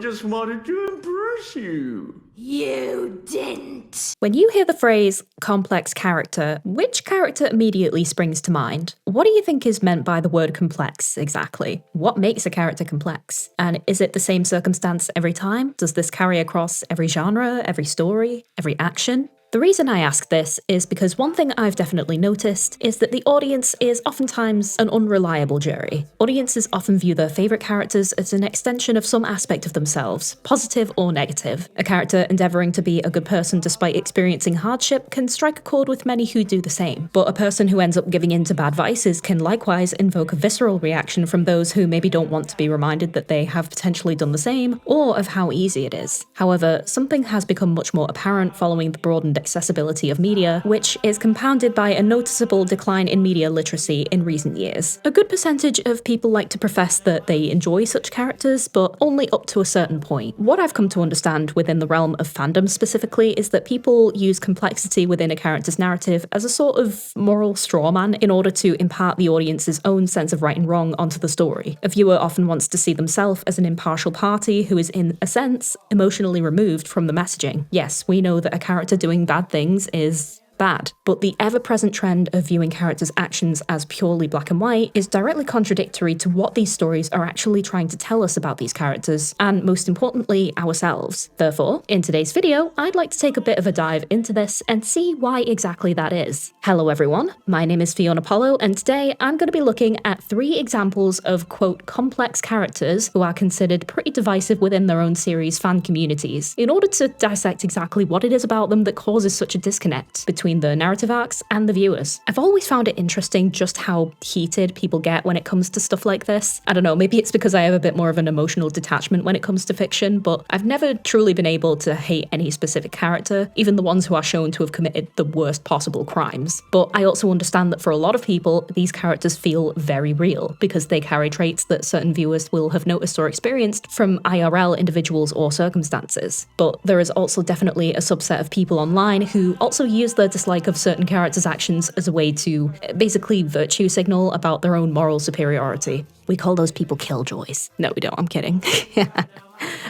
just wanted to impress you. You didn't. When you hear the phrase complex character, which character immediately springs to mind? What do you think is meant by the word complex exactly? What makes a character complex? And is it the same circumstance every time? Does this carry across every genre, every story, every action? The reason I ask this is because one thing I've definitely noticed is that the audience is oftentimes an unreliable jury. Audiences often view their favourite characters as an extension of some aspect of themselves, positive or negative. A character endeavouring to be a good person despite experiencing hardship can strike a chord with many who do the same. But a person who ends up giving in to bad vices can likewise invoke a visceral reaction from those who maybe don't want to be reminded that they have potentially done the same, or of how easy it is. However, something has become much more apparent following the broadened accessibility of media, which is compounded by a noticeable decline in media literacy in recent years. A good percentage of people like to profess that they enjoy such characters, but only up to a certain point. What I've come to understand within the realm of fandom specifically is that people use complexity within a character's narrative as a sort of moral straw man in order to impart the audience's own sense of right and wrong onto the story. A viewer often wants to see themselves as an impartial party who is, in a sense, emotionally removed from the messaging. Yes, we know that a character doing bad things is bad, but the ever-present trend of viewing characters' actions as purely black and white is directly contradictory to what these stories are actually trying to tell us about these characters, and most importantly, ourselves. Therefore, in today's video, I'd like to take a bit of a dive into this and see why exactly that is. Hello everyone, my name is fionapollo, and today I'm going to be looking at 3 examples of, quote, complex characters who are considered pretty divisive within their own series' fan communities, in order to dissect exactly what it is about them that causes such a disconnect between the narrative arcs and the viewers. I've always found it interesting just how heated people get when it comes to stuff like this. I don't know, maybe it's because I have a bit more of an emotional detachment when it comes to fiction, but I've never truly been able to hate any specific character, even the ones who are shown to have committed the worst possible crimes. But I also understand that for a lot of people, these characters feel very real, because they carry traits that certain viewers will have noticed or experienced from IRL individuals or circumstances. But there is also definitely a subset of people online who also use their dislike of certain characters' actions as a way to basically virtue signal about their own moral superiority. We call those people killjoys. No, we don't, I'm kidding.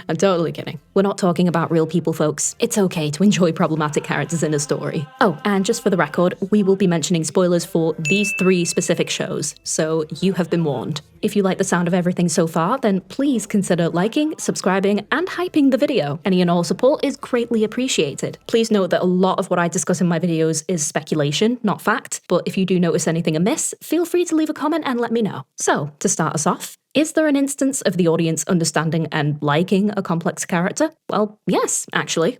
I'm totally kidding. We're not talking about real people, folks. It's okay to enjoy problematic characters in a story. Oh, and just for the record, we will be mentioning spoilers for these 3 specific shows, so you have been warned. If you like the sound of everything so far, then please consider liking, subscribing, and hyping the video. Any and all support is greatly appreciated. Please note that a lot of what I discuss in my videos is speculation, not fact, but if you do notice anything amiss, feel free to leave a comment and let me know. So, to start us off, is there an instance of the audience understanding and liking a complex character? Well, yes, actually.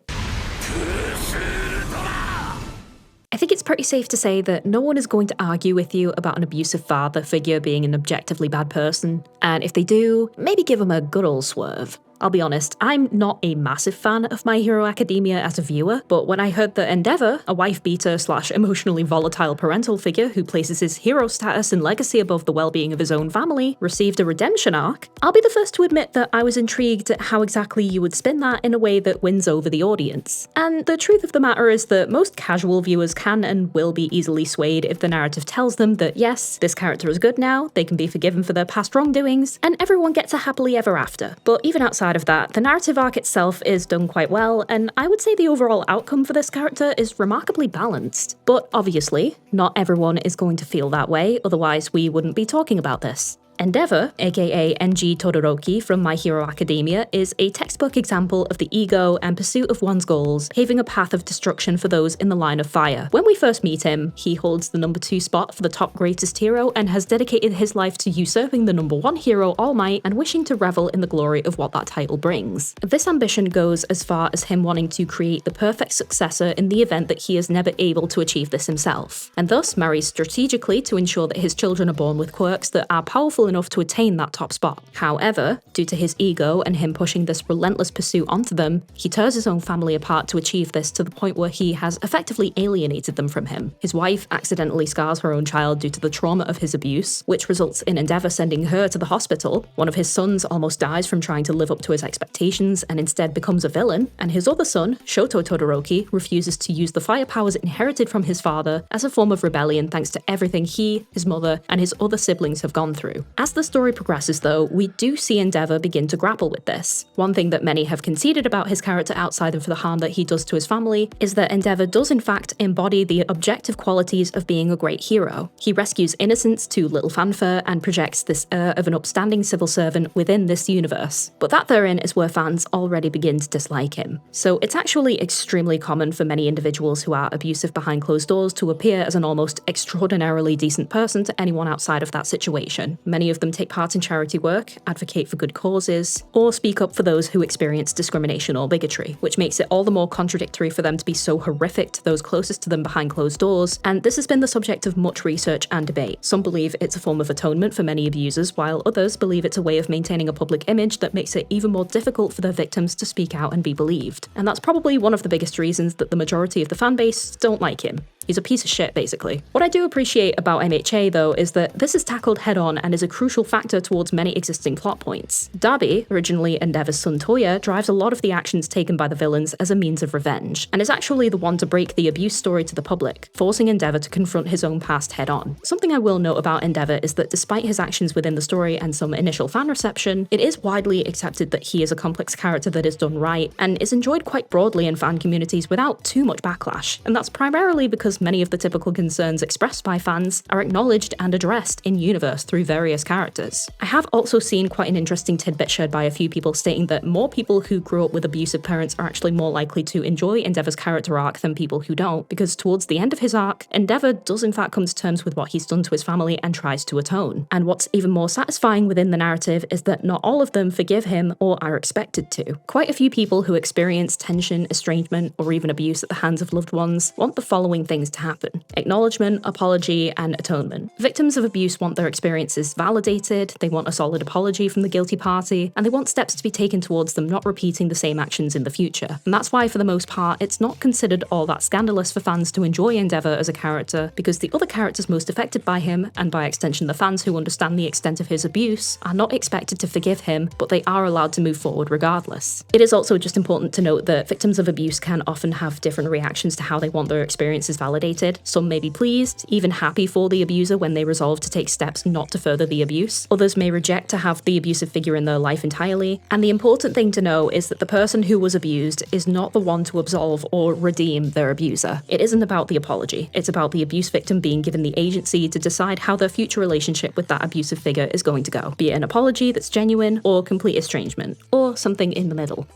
I think it's pretty safe to say that no one is going to argue with you about an abusive father figure being an objectively bad person, and if they do, maybe give them a good ol' swerve. I'll be honest, I'm not a massive fan of My Hero Academia as a viewer, but when I heard that Endeavour, a wife-beater / emotionally volatile parental figure who places his hero status and legacy above the well-being of his own family, received a redemption arc, I'll be the first to admit that I was intrigued at how exactly you would spin that in a way that wins over the audience. And the truth of the matter is that most casual viewers can and will be easily swayed if the narrative tells them that yes, this character is good now, they can be forgiven for their past wrongdoings, and everyone gets a happily ever after. But even outside of that, the narrative arc itself is done quite well, and I would say the overall outcome for this character is remarkably balanced. But obviously, not everyone is going to feel that way, otherwise we wouldn't be talking about this. Endeavour, aka NG Todoroki from My Hero Academia, is a textbook example of the ego and pursuit of one's goals, paving a path of destruction for those in the line of fire. When we first meet him, he holds the number 2 spot for the top greatest hero and has dedicated his life to usurping the number 1 hero All Might and wishing to revel in the glory of what that title brings. This ambition goes as far as him wanting to create the perfect successor in the event that he is never able to achieve this himself, and thus marries strategically to ensure that his children are born with quirks that are powerful enough to attain that top spot. However, due to his ego and him pushing this relentless pursuit onto them, he tears his own family apart to achieve this to the point where he has effectively alienated them from him. His wife accidentally scars her own child due to the trauma of his abuse, which results in Endeavour sending her to the hospital. One of his sons almost dies from trying to live up to his expectations and instead becomes a villain, and his other son, Shoto Todoroki, refuses to use the fire powers inherited from his father as a form of rebellion thanks to everything he, his mother, and his other siblings have gone through. As the story progresses though, we do see Endeavour begin to grapple with this. One thing that many have conceded about his character outside of the harm that he does to his family is that Endeavour does in fact embody the objective qualities of being a great hero. He rescues innocents to little fanfare and projects this air of an upstanding civil servant within this universe. But that therein is where fans already begin to dislike him. So it's actually extremely common for many individuals who are abusive behind closed doors to appear as an almost extraordinarily decent person to anyone outside of that situation. Many of them take part in charity work, advocate for good causes, or speak up for those who experience discrimination or bigotry, which makes it all the more contradictory for them to be so horrific to those closest to them behind closed doors, and this has been the subject of much research and debate. Some believe it's a form of atonement for many abusers, while others believe it's a way of maintaining a public image that makes it even more difficult for their victims to speak out and be believed. And that's probably one of the biggest reasons that the majority of the fanbase don't like him. He's a piece of shit, basically. What I do appreciate about MHA, though, is that this is tackled head-on and is a crucial factor towards many existing plot points. Darby, originally Endeavour's son Toya, drives a lot of the actions taken by the villains as a means of revenge, and is actually the one to break the abuse story to the public, forcing Endeavour to confront his own past head-on. Something I will note about Endeavour is that despite his actions within the story and some initial fan reception, it is widely accepted that he is a complex character that is done right, and is enjoyed quite broadly in fan communities without too much backlash, and that's primarily because many of the typical concerns expressed by fans are acknowledged and addressed in-universe through various characters. I have also seen quite an interesting tidbit shared by a few people stating that more people who grew up with abusive parents are actually more likely to enjoy Endeavour's character arc than people who don't, because towards the end of his arc, Endeavour does in fact come to terms with what he's done to his family and tries to atone. And what's even more satisfying within the narrative is that not all of them forgive him or are expected to. Quite a few people who experience tension, estrangement, or even abuse at the hands of loved ones want the following things to happen: acknowledgement, apology, and atonement. Victims of abuse want their experiences validated, they want a solid apology from the guilty party, and they want steps to be taken towards them not repeating the same actions in the future. And that's why, for the most part, it's not considered all that scandalous for fans to enjoy Endeavour as a character, because the other characters most affected by him, and by extension the fans who understand the extent of his abuse, are not expected to forgive him, but they are allowed to move forward regardless. It is also just important to note that victims of abuse can often have different reactions to how they want their experiences validated. Some may be pleased, even happy for the abuser when they resolve to take steps not to further the abuse. Others may reject to have the abusive figure in their life entirely. And the important thing to know is that the person who was abused is not the one to absolve or redeem their abuser. It isn't about the apology. It's about the abuse victim being given the agency to decide how their future relationship with that abusive figure is going to go. Be it an apology that's genuine, or complete estrangement, or something in the middle.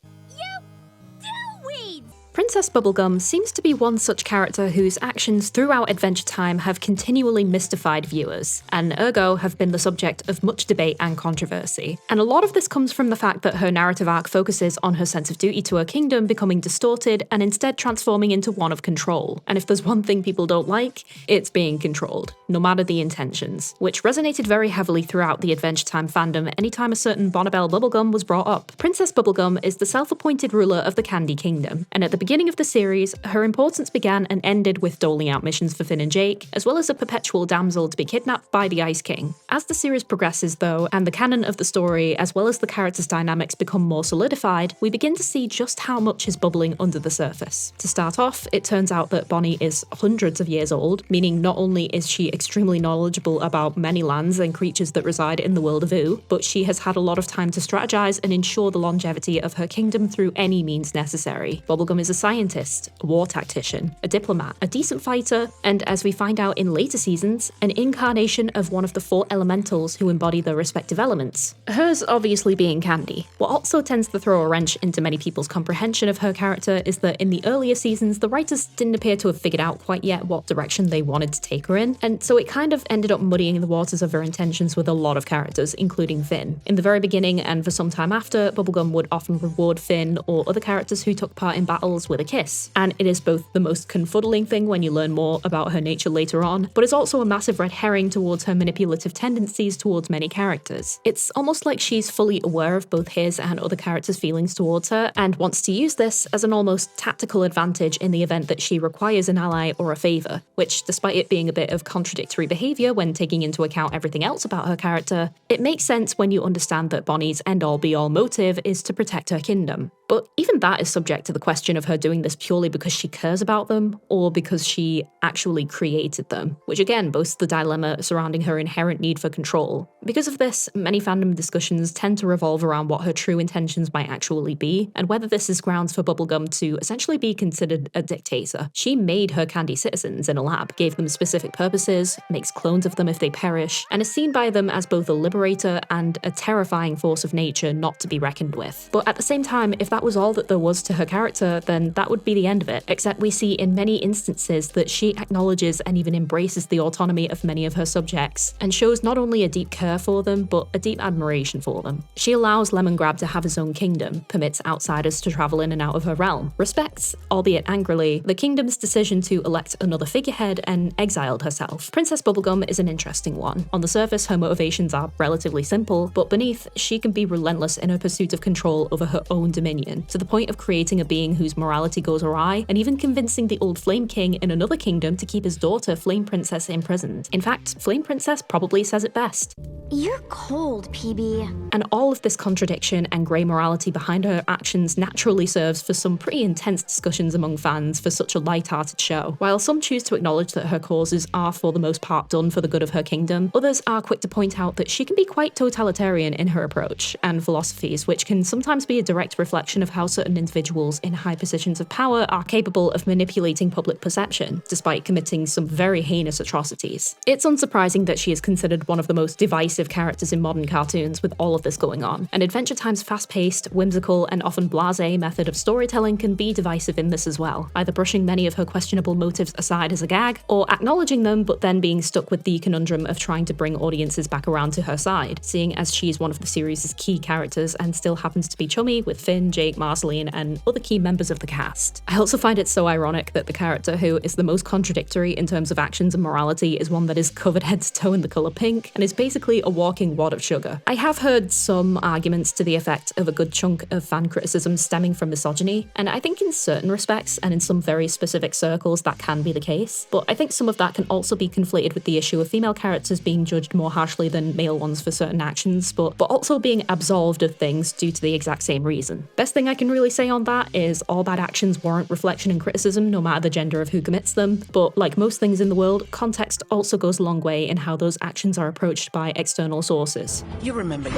Princess Bubblegum seems to be one such character whose actions throughout Adventure Time have continually mystified viewers, and ergo have been the subject of much debate and controversy. And a lot of this comes from the fact that her narrative arc focuses on her sense of duty to her kingdom becoming distorted and instead transforming into one of control. And if there's one thing people don't like, it's being controlled, no matter the intentions, which resonated very heavily throughout the Adventure Time fandom anytime a certain Bonnibel Bubblegum was brought up. Princess Bubblegum is the self-appointed ruler of the Candy Kingdom, and at the beginning of the series, her importance began and ended with doling out missions for Finn and Jake, as well as a perpetual damsel to be kidnapped by the Ice King. As the series progresses though, and the canon of the story, as well as the characters' dynamics become more solidified, we begin to see just how much is bubbling under the surface. To start off, it turns out that Bonnie is hundreds of years old, meaning not only is she extremely knowledgeable about many lands and creatures that reside in the world of Ooh, but she has had a lot of time to strategize and ensure the longevity of her kingdom through any means necessary. Bubblegum is a scientist, a war tactician, a diplomat, a decent fighter, and as we find out in later seasons, an incarnation of one of the 4 elementals who embody their respective elements. Hers obviously being Candy. What also tends to throw a wrench into many people's comprehension of her character is that in the earlier seasons, the writers didn't appear to have figured out quite yet what direction they wanted to take her in, and so it kind of ended up muddying the waters of her intentions with a lot of characters, including Finn. In the very beginning and for some time after, Bubblegum would often reward Finn or other characters who took part in battles with a kiss. And it is both the most confuddling thing when you learn more about her nature later on, but it's also a massive red herring towards her manipulative tendencies towards many characters. It's almost like she's fully aware of both his and other characters' feelings towards her, and wants to use this as an almost tactical advantage in the event that she requires an ally or a favour, which, despite it being a bit of contradictory behaviour when taking into account everything else about her character, it makes sense when you understand that Bonnie's end-all be-all motive is to protect her kingdom. But even that is subject to the question of her doing this purely because she cares about them or because she actually created them, which again boasts the dilemma surrounding her inherent need for control. Because of this, many fandom discussions tend to revolve around what her true intentions might actually be, and whether this is grounds for Bubblegum to essentially be considered a dictator. She made her candy citizens in a lab, gave them specific purposes, makes clones of them if they perish, and is seen by them as both a liberator and a terrifying force of nature not to be reckoned with. But at the same time, if that was all that there was to her character, then that would be the end of it, except we see in many instances that she acknowledges and even embraces the autonomy of many of her subjects, and shows not only a deep care for them, but a deep admiration for them. She allows Lemongrab to have his own kingdom, permits outsiders to travel in and out of her realm, respects, albeit angrily, the kingdom's decision to elect another figurehead, and exiled herself. Princess Bubblegum is an interesting one. On the surface, her motivations are relatively simple, but beneath, she can be relentless in her pursuit of control over her own dominion, to the point of creating a being whose morality goes awry, and even convincing the old Flame King in another kingdom to keep his daughter, Flame Princess, imprisoned. In fact, Flame Princess probably says it best. You're cold, PB. And all of this contradiction and grey morality behind her actions naturally serves for some pretty intense discussions among fans for such a light-hearted show. While some choose to acknowledge that her causes are for the most part done for the good of her kingdom, others are quick to point out that she can be quite totalitarian in her approach and philosophies, which can sometimes be a direct reflection of how certain individuals in high positions of power are capable of manipulating public perception, despite committing some very heinous atrocities. It's unsurprising that she is considered one of the most divisive characters in modern cartoons with all of this going on, and Adventure Time's fast-paced, whimsical, and often blasé method of storytelling can be divisive in this as well, either brushing many of her questionable motives aside as a gag, or acknowledging them but then being stuck with the conundrum of trying to bring audiences back around to her side, seeing as she's one of the series' key characters and still happens to be chummy with Finn, Jake, Marceline, and other key members of the cast. I also find it so ironic that the character who is the most contradictory in terms of actions and morality is one that is covered head to toe in the colour pink, and is basically a walking wad of sugar. I have heard some arguments to the effect of a good chunk of fan criticism stemming from misogyny, and I think in certain respects and in some very specific circles that can be the case, but I think some of that can also be conflated with the issue of female characters being judged more harshly than male ones for certain actions, but also being absolved of things due to the exact same reason. Best thing I can really say on that is all bad actions warrant reflection and criticism no matter the gender of who commits them, but like most things in the world, context also goes a long way in how those actions are approached by external sources. You remember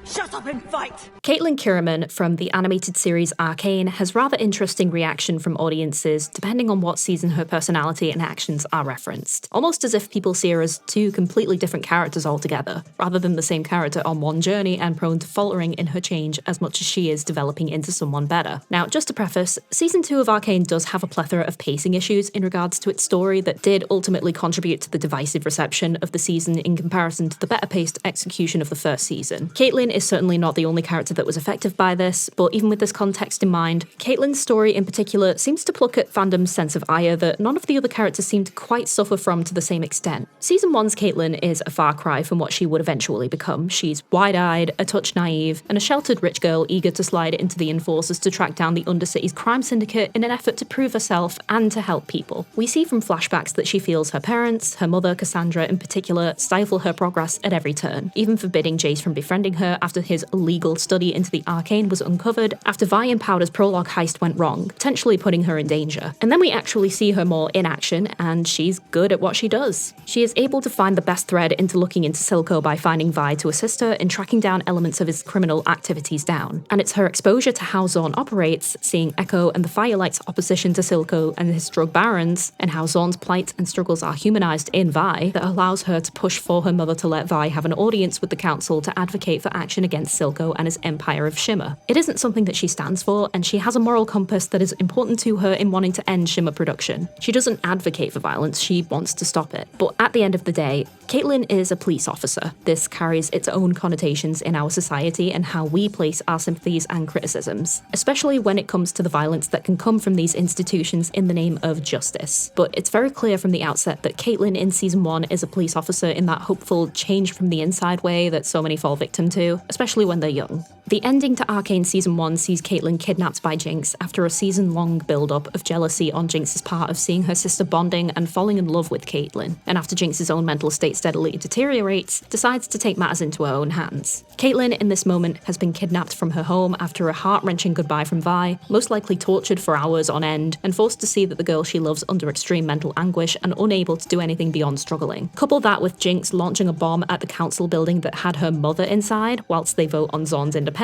Shut up and fight! Caitlyn Kiramman from the animated series Arcane has rather interesting reaction from audiences depending on what season her personality and actions are referenced. Almost as if people see her as two completely different characters altogether, rather than the same character on one journey and prone to faltering in her change as much as she is developing into someone better. Now, just to preface, season 2 of Arcane does have a plethora of pacing issues in regards to its story that did ultimately contribute to the divisive reception of the season in comparison to the better paced execution of the first season. Caitlyn is certainly not the only character that was affected by this, but even with this context in mind, Caitlyn's story in particular seems to pluck at fandom's sense of ire that none of the other characters seem to quite suffer from to the same extent. Season 1's Caitlyn is a far cry from what she would eventually become. She's wide-eyed, a touch naive, and a sheltered rich girl eager to slide into the Enforcers to track down the Undercity's crime syndicate in an effort to prove herself and to help people. We see from flashbacks that she feels her parents, her mother Cassandra in particular, stifle her progress at every turn, even forbidding Jace from befriending her after his illegal study into the arcane was uncovered, after Vi and Powder's prologue heist went wrong, potentially putting her in danger. And then we actually see her more in action, and she's good at what she does. She is able to find the best thread into looking into Silco by finding Vi to assist her in tracking down elements of his criminal activities down. And it's her exposure to how Zorn operates, seeing Echo and the Firelight's opposition to Silco and his drug barons, and how Zorn's plight and struggles are humanized in Vi, that allows her to push for her mother to let Vi have an audience with the council to advocate for action against Silco and his Empire of Shimmer. It isn't something that she stands for, and she has a moral compass that is important to her in wanting to end Shimmer production. She doesn't advocate for violence, she wants to stop it. But at the end of the day, Caitlyn is a police officer. This carries its own connotations in our society and how we place our sympathies and criticisms, especially when it comes to the violence that can come from these institutions in the name of justice. But it's very clear from the outset that Caitlyn in season 1 is a police officer in that hopeful change from the inside way that so many fall victim to, especially when they're young. The ending to Arcane Season 1 sees Caitlyn kidnapped by Jinx after a season-long build-up of jealousy on Jinx's part of seeing her sister bonding and falling in love with Caitlyn, and after Jinx's own mental state steadily deteriorates, decides to take matters into her own hands. Caitlyn, in this moment, has been kidnapped from her home after a heart-wrenching goodbye from Vi, most likely tortured for hours on end, and forced to see that the girl she loves under extreme mental anguish and unable to do anything beyond struggling. Couple that with Jinx launching a bomb at the council building that had her mother inside, whilst they vote on Zorn's independence,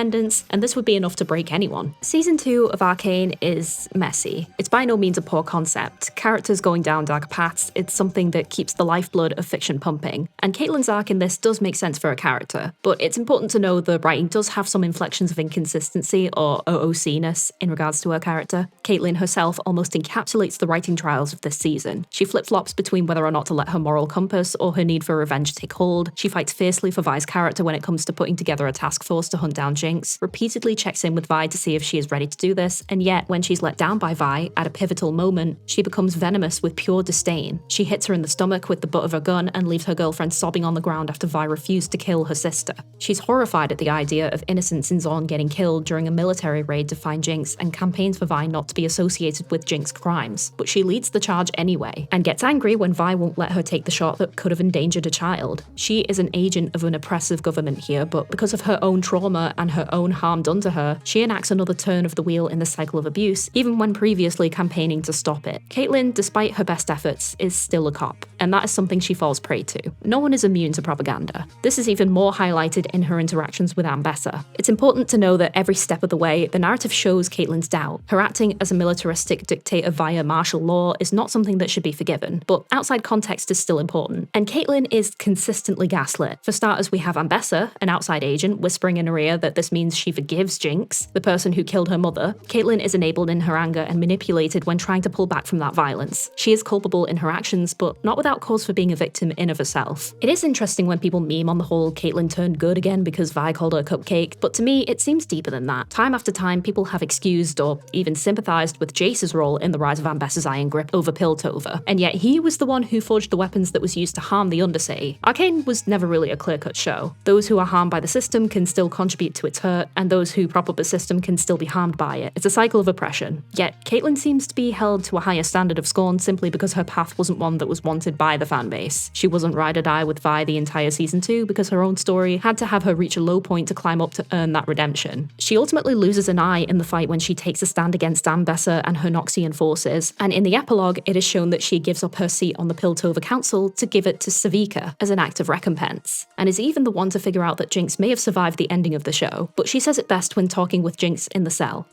and this would be enough to break anyone. Season 2 of Arcane is messy. It's by no means a poor concept. Characters going down dark paths, it's something that keeps the lifeblood of fiction pumping, and Caitlyn's arc in this does make sense for a character, but it's important to know the writing does have some inflections of inconsistency or OOC-ness in regards to her character. Caitlyn herself almost encapsulates the writing trials of this season. She flip-flops between whether or not to let her moral compass or her need for revenge take hold. She fights fiercely for Vi's character when it comes to putting together a task force to hunt down Jinx, repeatedly checks in with Vi to see if she is ready to do this, and yet when she's let down by Vi at a pivotal moment, she becomes venomous with pure disdain. She hits her in the stomach with the butt of her gun and leaves her girlfriend sobbing on the ground after Vi refused to kill her sister. She's horrified at the idea of innocents in Zorn getting killed during a military raid to find Jinx and campaigns for Vi not to be associated with Jinx crimes, but she leads the charge anyway, and gets angry when Vi won't let her take the shot that could have endangered a child. She is an agent of an oppressive government here, but because of her own trauma and her own harm done to her, she enacts another turn of the wheel in the cycle of abuse, even when previously campaigning to stop it. Caitlyn, despite her best efforts, is still a cop, and that is something she falls prey to. No one is immune to propaganda. This is even more highlighted in her interactions with Ambessa. It's important to know that every step of the way, the narrative shows Caitlyn's doubt. Her acting as a militaristic dictator via martial law is not something that should be forgiven, but outside context is still important. And Caitlyn is consistently gaslit. For starters, we have Ambessa, an outside agent, whispering in her ear that this means she forgives Jinx, the person who killed her mother. Caitlyn is enabled in her anger and manipulated when trying to pull back from that violence. She is culpable in her actions, but not without cause for being a victim in of herself. It is interesting when people meme on the whole Caitlyn turned good again because Vi called her a cupcake, but to me, it seems deeper than that. Time after time, people have excused or even sympathized with Jace's role in the rise of Ambessa's iron grip over Piltover, and yet he was the one who forged the weapons that was used to harm the Undercity. Arcane was never really a clear-cut show. Those who are harmed by the system can still contribute to its hurt, and those who prop up the system can still be harmed by it. It's a cycle of oppression. Yet, Caitlyn seems to be held to a higher standard of scorn simply because her path wasn't one that was wanted by the fanbase. She wasn't ride or die with Vi the entire season 2 because her own story had to have her reach a low point to climb up to earn that redemption. She ultimately loses an eye in the fight when she takes a stand against Ambessa and her Noxian forces, and in the epilogue, it is shown that she gives up her seat on the Piltover Council to give it to Savika as an act of recompense, and is even the one to figure out that Jinx may have survived the ending of the show, but she says it best when talking with Jinx in the cell.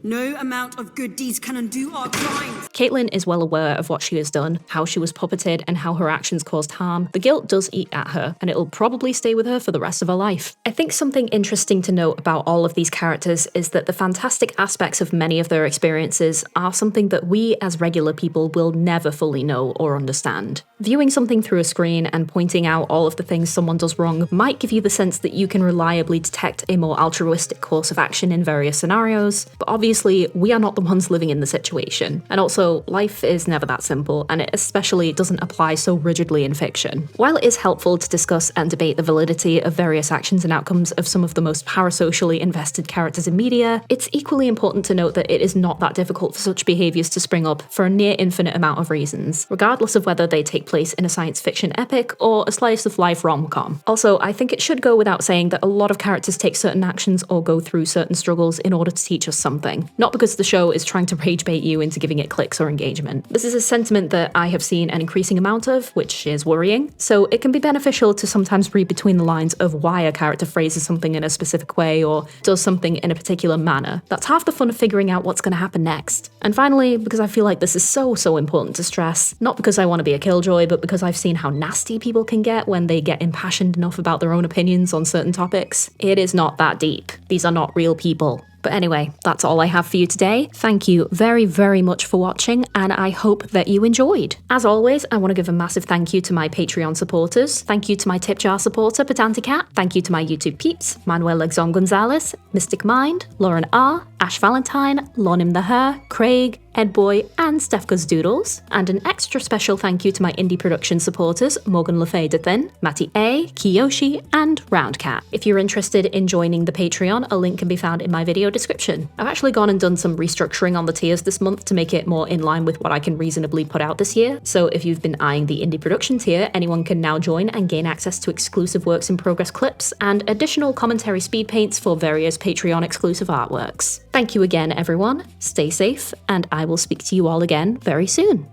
No amount of good deeds can undo our crimes. Caitlyn is well aware of what she has done, how she was puppeted, and how her actions caused harm. The guilt does eat at her, and it'll probably stay with her for the rest of her life. I think something interesting to note about all of these characters is that the fantastic aspects of many of their experiences are something that we as regular people will never fully know or understand. Viewing something through a screen and pointing out all of the things someone does wrong might give you the sense that you can reliably detect a more altruistic course of action in various scenarios, but obviously we are not the ones living in the situation. And also, life is never that simple, and it especially doesn't apply so rigidly in fiction. While it is helpful to discuss and debate the validity of various actions and outcomes of some of the most parasocially invested characters in media, it's equally important to note that it is not that difficult for such behaviours to spring up for a near infinite amount of reasons, regardless of whether they take place in a science fiction epic or a slice of life rom-com. Also, I think it should go without saying that a lot of characters take certain actions or go through certain struggles in order to teach us something, not because the show is trying to rage bait you into giving it clicks or engagement. This is a sentiment that I have seen an increasing amount of, which is worrying, so it can be beneficial to sometimes read between the lines of why a character phrases something in a specific way or does something in a particular manner. That's half the fun of figuring out what's going to happen next. And finally, because I feel like this is so important to stress, not because I want to be a killjoy, but because I've seen how nasty people can get when they get impassioned enough about their own opinions on certain topics, it is not that deep. These are not real people. But anyway, that's all I have for you today. Thank you very much for watching, and I hope that you enjoyed. As always, I want to give a massive thank you to my Patreon supporters. Thank you to my tip jar supporter, Pedanticat. Thank you to my YouTube peeps, Manuel Legzon Gonzalez, Mystic Mind, Lauren R, Ash Valentine, Lonim the Hare, Craig, Edboy, and Stefka's Doodles, and an extra special thank you to my indie production supporters Morgan Le Fay de Thin, Matty A, Kiyoshi, and Roundcat. If you're interested in joining the Patreon, a link can be found in my video description. I've actually gone and done some restructuring on the tiers this month to make it more in line with what I can reasonably put out this year, so if you've been eyeing the indie production tier, anyone can now join and gain access to exclusive works in progress clips and additional commentary speed paints for various Patreon exclusive artworks. Thank you again, everyone, stay safe, and I will speak to you all again very soon.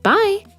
Bye!